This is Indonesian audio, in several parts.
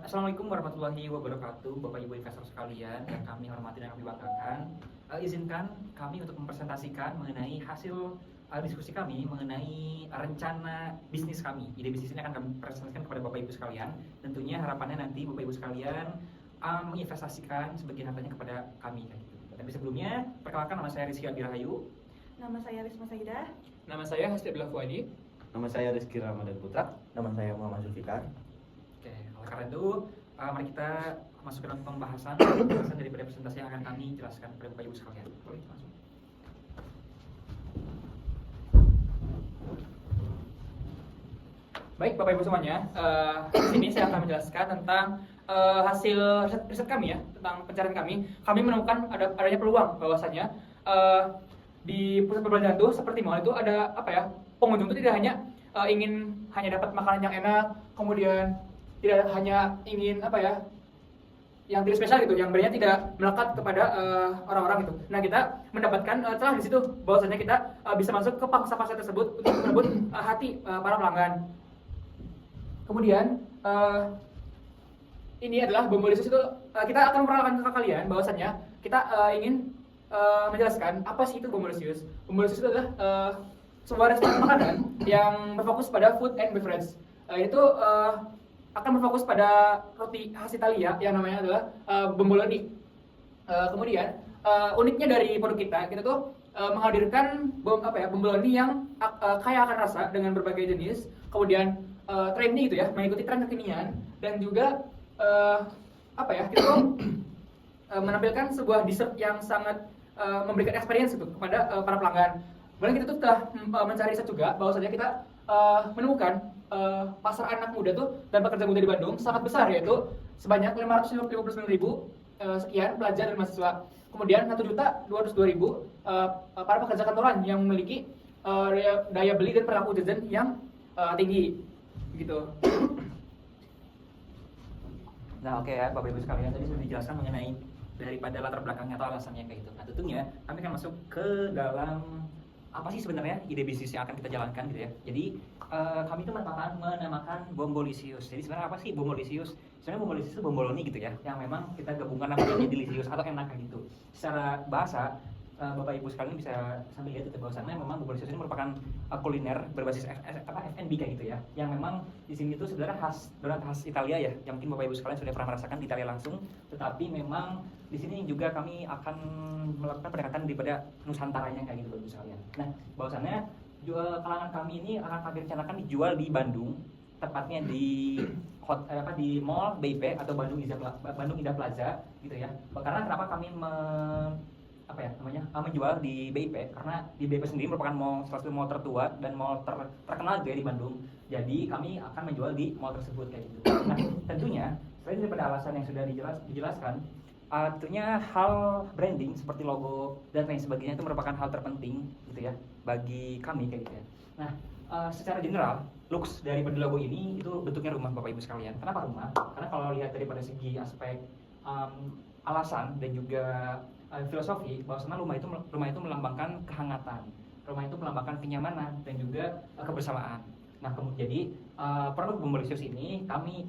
Assalamualaikum warahmatullahi wabarakatuh, Bapak Ibu investor sekalian yang kami hormati dan kami banggakan. Izinkan kami untuk mempresentasikan mengenai hasil diskusi kami mengenai rencana bisnis kami. Ide bisnis ini akan kami presentasikan kepada Bapak Ibu sekalian. Tentunya harapannya nanti Bapak Ibu sekalian menginvestasikan sebagian hartanya kepada kami. Tapi sebelumnya, perkenalkan, nama saya Rizky Adi Rahayu. Nama saya Risma Saidah. Nama saya Hasbi Abdullah Fuadi. Nama saya Rizky Ramadan Putra. Nama saya Muhammad Zulfikar. Oke, oleh karena itu, mari kita masuk ke dalam pembahasan daripada presentasi yang akan kami jelaskan kepada Bapak Ibu sekalian. Boleh langsung. Baik Bapak Ibu semuanya, di sini saya akan menjelaskan tentang hasil riset kami ya, tentang pencarian kami. Kami menemukan adanya peluang bahwasanya di pusat perbelanjaan itu seperti mall itu ada pengunjung itu tidak hanya ingin hanya dapat makanan yang enak, kemudian tidak hanya ingin yang tidak spesial gitu, yang benar tidak melekat kepada orang-orang itu. Nah, kita mendapatkan celah di situ bahwasanya kita bisa masuk ke pangsa pasar tersebut untuk merebut hati para pelanggan. Kemudian ini adalah Bombolisius itu kita akan memperkenalkan ke kalian bahwasanya kita ingin menjelaskan apa sih itu Bombolisius. Bombolisius itu adalah sebuah restoran makanan yang berfokus pada food and beverage. Itu akan berfokus pada roti khas Italia yang namanya adalah bomboloni. Kemudian uniknya dari produk kita tuh menghadirkan bomboloni yang kaya akan rasa dengan berbagai jenis, kemudian trendy gitu ya, mengikuti tren kekinian, dan juga kita tuh menampilkan sebuah dessert yang sangat memberikan experience itu kepada para pelanggan. Kemudian kita tuh telah mencari riset juga bahwasanya kita menemukan pasar anak muda tuh dan pekerja muda di Bandung sangat besar, yaitu sebanyak 559.000 sekian pelajar dan mahasiswa. Kemudian 1.202.000 para pekerja kantoran yang memiliki daya beli dan perilaku jajan yang tinggi gitu. Nah, oke ya, Bapak Ibu sekalian, tadi sudah dijelaskan mengenai daripada latar belakangnya atau alasannya kayak gitu. Nah, tentunya kami akan masuk ke dalam apa sih sebenarnya ide bisnis yang akan kita jalankan gitu ya. Jadi kami itu menamakan Bombolisius. Jadi sebenarnya apa sih Bombolisius? Sebenarnya Bombolisius itu bomboloni gitu ya, yang memang kita gabungkan namanya delicious atau enak kayak gitu. Secara bahasa Bapak Ibu sekalian bisa sambil lihat itu bahwasannya memang Bombolisius ini merupakan kuliner berbasis F&B kayak gitu ya, yang memang di sini itu sebenarnya donat khas Italia ya, yang mungkin Bapak Ibu sekalian sudah pernah merasakan di Italia langsung. Tetapi memang di sini juga kami akan melakukan pendekatan daripada Nusantaranya kayak gitu Bapak Ibu sekalian. Nah, bahwasannya kalangan kami ini akan kami rencanakan dijual di Bandung, tepatnya di Mall BIP atau Bandung Indah Plaza gitu ya. Karena kenapa kami menjual di BIP, karena di BIP sendiri merupakan salah satu mall tertua dan mall terkenal juga di Bandung. Jadi kami akan menjual di mall tersebut kayak gitu. Nah, tentunya selain daripada alasan yang sudah dijelaskan, tentunya hal branding seperti logo dan lain sebagainya itu merupakan hal terpenting gitu ya bagi kami kayak gitu ya. Nah, secara general looks daripada logo ini itu bentuknya rumah Bapak Ibu sekalian. Kenapa rumah? Karena kalau lihat daripada segi aspek alasan dan juga filosofi, bahwasanya rumah itu melambangkan kehangatan, rumah itu melambangkan kenyamanan dan juga kebersamaan. Nah, jadi produk Bombolisius ini kami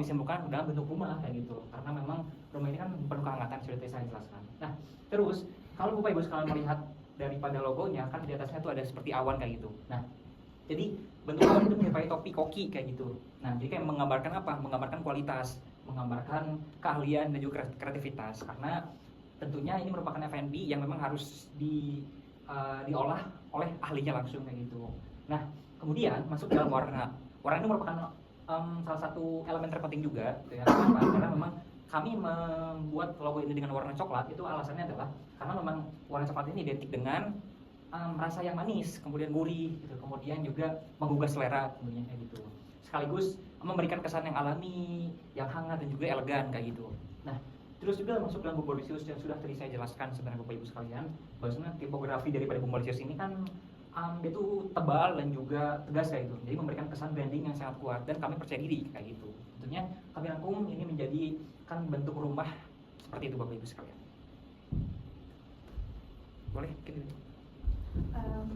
simpulkan dalam bentuk rumah kayak gitu, karena memang rumah ini kan penuh kehangatan, sudah saya jelaskan. Nah, terus kalau Bapak Ibu sekalian melihat daripada logonya kan di atasnya tuh ada seperti awan kayak gitu. Nah, jadi bentuk awan itu menyerupai topi koki kayak gitu. Nah, jadi kayak menggambarkan apa? Menggambarkan kualitas, menggambarkan keahlian dan juga kreativitas, karena tentunya ini merupakan F&B yang memang harus diolah oleh ahlinya langsung kayak gitu. Nah, kemudian masuk dalam warna. Warna ini merupakan salah satu elemen terpenting juga gitu ya. Kenapa? Karena memang kami membuat logo ini dengan warna coklat, itu alasannya adalah karena memang warna coklat ini identik dengan rasa yang manis, kemudian gurih gitu, kemudian juga menggugah selera tentunya kayak gitu. Sekaligus memberikan kesan yang alami, yang hangat dan juga elegan kayak gitu. Nah, terus juga masuk dalam Bombolisius yang sudah tadi saya jelaskan sebenarnya Bapak Ibu sekalian, bahwasanya tipografi daripada Bombolisius ini kan dia itu tebal dan juga tegas kayak gitu. Jadi memberikan kesan branding yang sangat kuat dan kami percaya diri kayak gitu. Tentunya kami rangkum ini menjadi kan bentuk rumah seperti itu Bapak Ibu sekalian. Boleh gitu.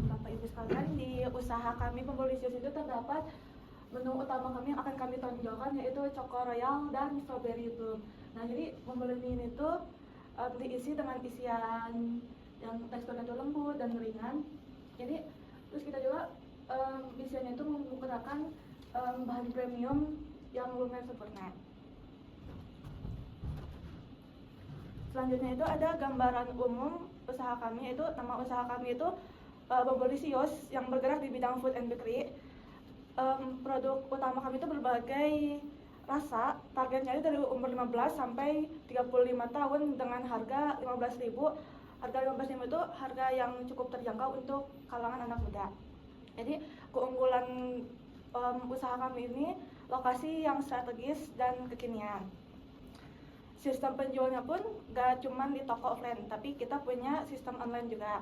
Bapak Ibu sekalian, di usaha kami Bombolisius itu terdapat menu utama kami yang akan kami tonjolkan yaitu Choco Royal dan Strawberry Plum. Nah, jadi bomboli mie ini tuh diisi dengan isian yang teksturnya itu lembut dan ringan. Jadi terus kita juga isiannya itu menggunakan bahan premium yang lumayan sempurna. Selanjutnya itu ada gambaran umum usaha kami, yaitu nama usaha kami itu Bombolisius yang bergerak di bidang food and bakery. Produk utama kami itu berbagai rasa, targetnya itu dari umur 15 sampai 35 tahun dengan harga 15.000. Harga 15.000 itu harga yang cukup terjangkau untuk kalangan anak muda. Jadi keunggulan usaha kami ini lokasi yang strategis dan kekinian. Sistem penjualnya pun gak cuma di toko offline, tapi kita punya sistem online juga.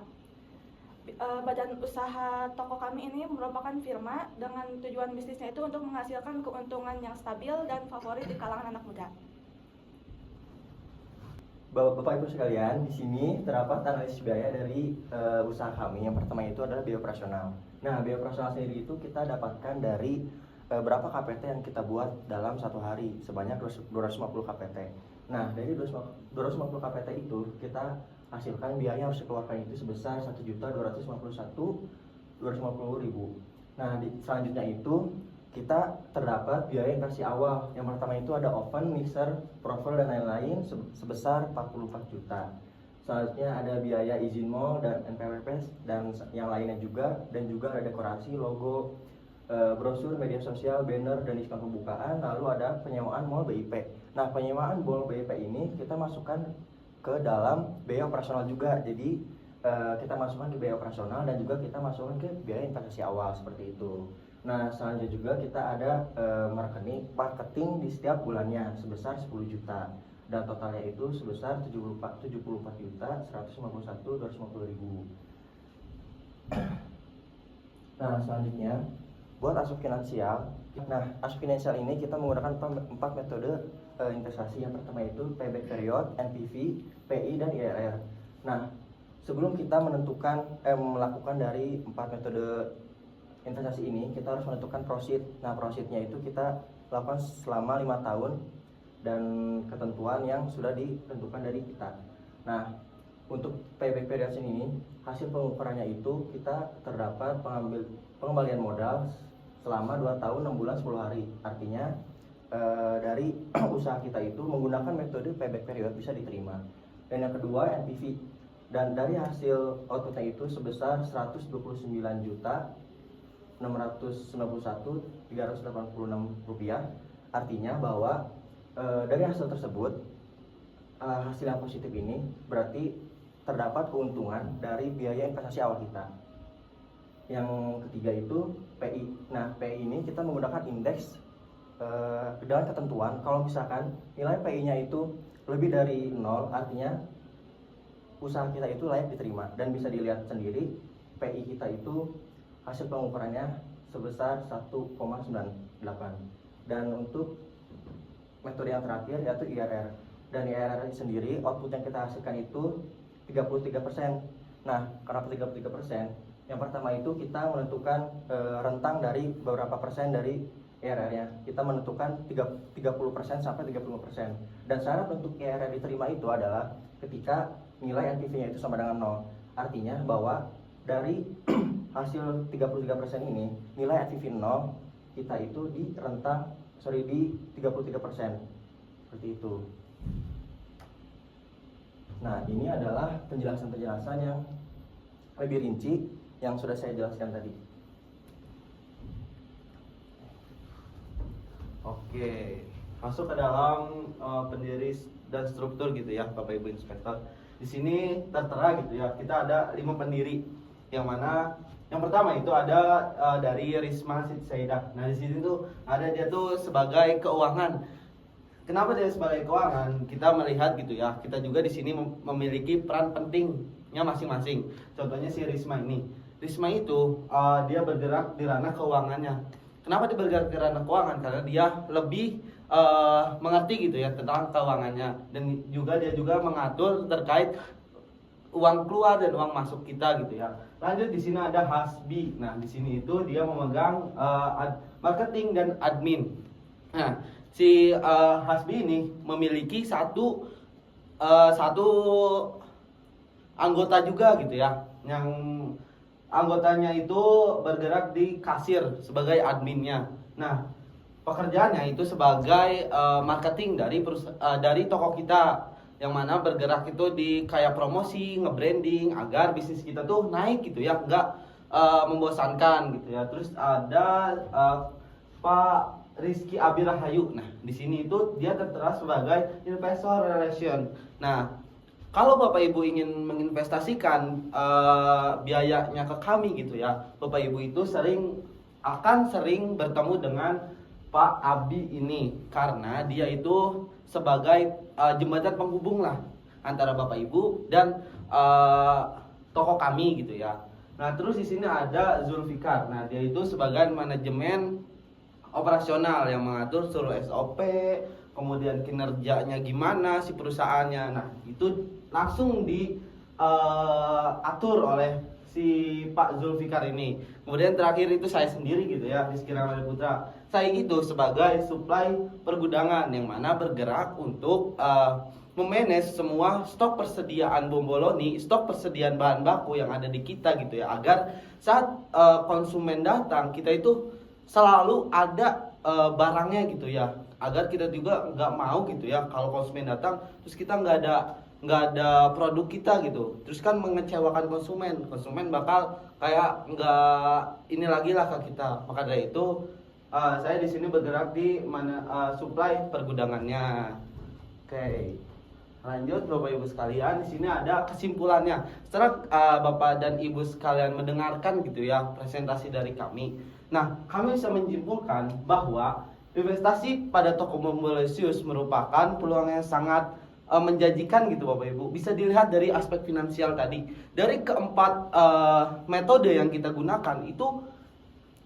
Badan usaha toko kami ini merupakan firma dengan tujuan bisnisnya itu untuk menghasilkan keuntungan yang stabil dan favorit di kalangan anak muda. Bapak Ibu sekalian, di sini terdapat analisis biaya dari usaha kami. Yang pertama itu adalah biaya operasional. Nah, biaya operasional sendiri itu kita dapatkan dari berapa KPT yang kita buat dalam satu hari, sebanyak 250 KPT. Nah, dari 250 KPT itu kita hasilkan biaya yang harus dikeluarkan itu sebesar 1.251.250.000. Nah, selanjutnya itu kita terdapat biaya investasi awal. Yang pertama itu ada oven, mixer, profil dan lain-lain sebesar 44 juta. Selanjutnya ada biaya izin mall dan NPWP dan yang lainnya juga, dan juga ada dekorasi, logo, brosur, media sosial, banner dan diskon pembukaan. Lalu ada penyewaan mall BIP. Nah, penyewaan mall BIP ini kita masukkan ke dalam biaya operasional juga. Jadi kita masukkan ke biaya operasional dan juga kita masukkan ke biaya investasi awal seperti itu. Nah, selanjutnya juga kita ada marketing di setiap bulannya sebesar 10 juta dan totalnya itu sebesar 74.151.250.000. Nah, selanjutnya buat aspek finansial. Nah, aspek finansial ini kita menggunakan 4 metode investasi. Yang pertama itu payback period, NPV, PI dan IRR. Nah, sebelum kita melakukan dari 4 metode investasi ini, kita harus menentukan profit. Nah, profitnya itu kita lakukan selama 5 tahun dan ketentuan yang sudah ditentukan dari kita. Nah, untuk payback period ini, hasil pengukurannya itu kita terdapat pengembalian modal selama 2 tahun 6 bulan 10 hari. Artinya dari usaha kita itu menggunakan metode payback period bisa diterima. Dan yang kedua NPV, dan dari hasil outputnya itu sebesar 129.691.386 rupiah. Artinya bahwa dari hasil tersebut, hasil yang positif ini berarti terdapat keuntungan dari biaya investasi awal kita. Yang ketiga itu PI. Nah, PI ini kita menggunakan indeks dengan ketentuan kalau misalkan nilai PI-nya itu lebih dari 0, artinya usaha kita itu layak diterima. Dan bisa dilihat sendiri PI kita itu hasil pengukurannya sebesar 1,98. Dan untuk metode yang terakhir yaitu IRR. Dan IRR sendiri output yang kita hasilkan itu 33%. Nah, kenapa 33%? Yang pertama itu kita menentukan rentang dari beberapa persen dari IRR-nya. Kita menentukan 30% sampai 35%. Dan syarat untuk IRR diterima itu adalah ketika nilai NPV-nya itu sama dengan 0. Artinya bahwa dari hasil 33% ini, nilai NPV 0 kita itu di 33%. Seperti itu. Nah, ini adalah penjelasan-penjelasan yang lebih rinci yang sudah saya jelaskan tadi. Oke, masuk ke dalam pendiri dan struktur gitu ya, Bapak Ibu Inspektor. Di sini tertera gitu ya, kita ada 5 pendiri. Yang mana yang pertama itu ada dari Risma Saidah. Nah, di sini tuh ada dia tuh sebagai keuangan. Kenapa dia sebagai keuangan? Kita melihat gitu ya, kita juga di sini memiliki peran pentingnya masing-masing. Contohnya si Risma ini. Risma itu dia bergerak di ranah keuangannya. Kenapa dia bergerak di ranah keuangan? Karena dia lebih mengerti gitu ya tentang keuangannya, dan juga dia juga mengatur terkait uang keluar dan uang masuk kita gitu ya. Lanjut di sini ada Hasbi. Nah, di sini itu dia memegang marketing dan admin. Nah, si Hasbi ini memiliki satu anggota juga gitu ya, yang anggotanya itu bergerak di kasir sebagai adminnya. Nah, pekerjaannya itu sebagai marketing dari toko kita, yang mana bergerak itu di kayak promosi, nge-branding agar bisnis kita tuh naik gitu ya, nggak membosankan gitu ya. Terus ada Pak Rizky Abirahayu. Nah, di sini itu dia tertera sebagai investor relation. Nah, kalau Bapak Ibu ingin menginvestasikan biayanya ke kami gitu ya, Bapak Ibu itu akan sering bertemu dengan Pak Abi ini, karena dia itu sebagai jembatan penghubung lah antara Bapak Ibu dan toko kami gitu ya. Nah, terus di sini ada Zulfikar. Nah, dia itu sebagai manajemen operasional yang mengatur seluruh SOP, kemudian kinerjanya gimana si perusahaannya. Nah, itu langsung diatur oleh si Pak Zulfikar ini. Kemudian terakhir itu saya sendiri gitu ya, Rizky Ramadhan Putra. Saya itu sebagai supply pergudangan yang mana bergerak untuk memanage semua stok persediaan bomboloni, stok persediaan bahan baku yang ada di kita gitu ya, agar saat konsumen datang kita itu selalu ada barangnya gitu ya, agar kita juga nggak mau gitu ya kalau konsumen datang terus kita nggak ada produk kita gitu, terus kan mengecewakan konsumen bakal kayak nggak ini lagi lah ke kita. Maka dari itu saya di sini bergerak di supply pergudangannya. Oke. Lanjut Bapak Ibu sekalian, di sini ada kesimpulannya. Setelah Bapak dan Ibu sekalian mendengarkan gitu ya presentasi dari kami, nah kami bisa menyimpulkan bahwa investasi pada toko Bombolesius merupakan peluang yang sangat menjanjikan gitu Bapak Ibu. Bisa dilihat dari aspek finansial tadi. Dari keempat metode yang kita gunakan itu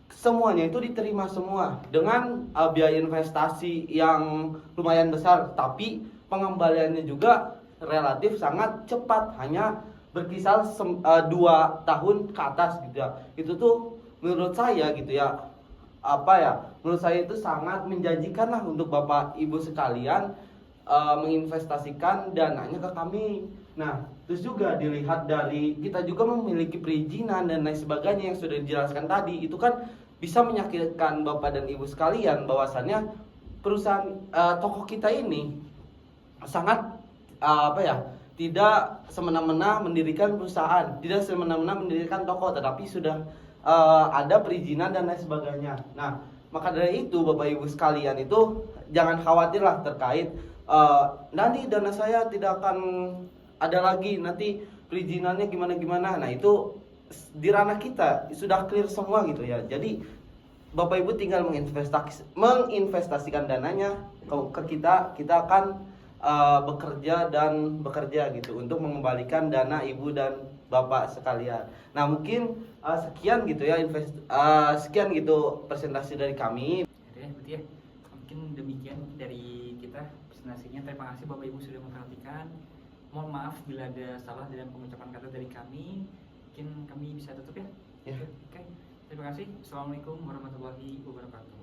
semuanya itu diterima semua dengan biaya investasi yang lumayan besar, tapi pengembaliannya juga relatif sangat cepat, hanya berkisar 2 tahun ke atas gitu ya. Itu tuh menurut saya gitu ya, menurut saya itu sangat menjanjikan lah untuk Bapak Ibu sekalian menginvestasikan dananya ke kami. Nah, terus juga dilihat dari kita juga memiliki perizinan dan lain sebagainya yang sudah dijelaskan tadi, itu kan bisa meyakinkan Bapak dan Ibu sekalian bahwasannya perusahaan toko kita ini sangat tidak semena-mena mendirikan perusahaan, tidak semena-mena mendirikan toko, tetapi sudah ada perizinan dan lain sebagainya. Nah, maka dari itu Bapak Ibu sekalian itu jangan khawatirlah terkait nanti dana saya tidak akan ada lagi, nanti perizinannya gimana. Nah, itu di ranah kita sudah clear semua gitu ya. Jadi Bapak Ibu tinggal menginvestasikan dananya ke kita akan bekerja gitu untuk mengembalikan dana Ibu dan Bapak sekalian. Nah, mungkin sekian gitu ya sekian gitu presentasi dari kami. Berarti ya mungkin demikian dari kita presentasinya. Terima kasih Bapak Ibu sudah memperhatikan. Mohon maaf bila ada salah dalam pengucapan kata dari kami. Mungkin kami bisa tutup ya. Ya. Oke. Terima kasih. Assalamualaikum warahmatullahi wabarakatuh.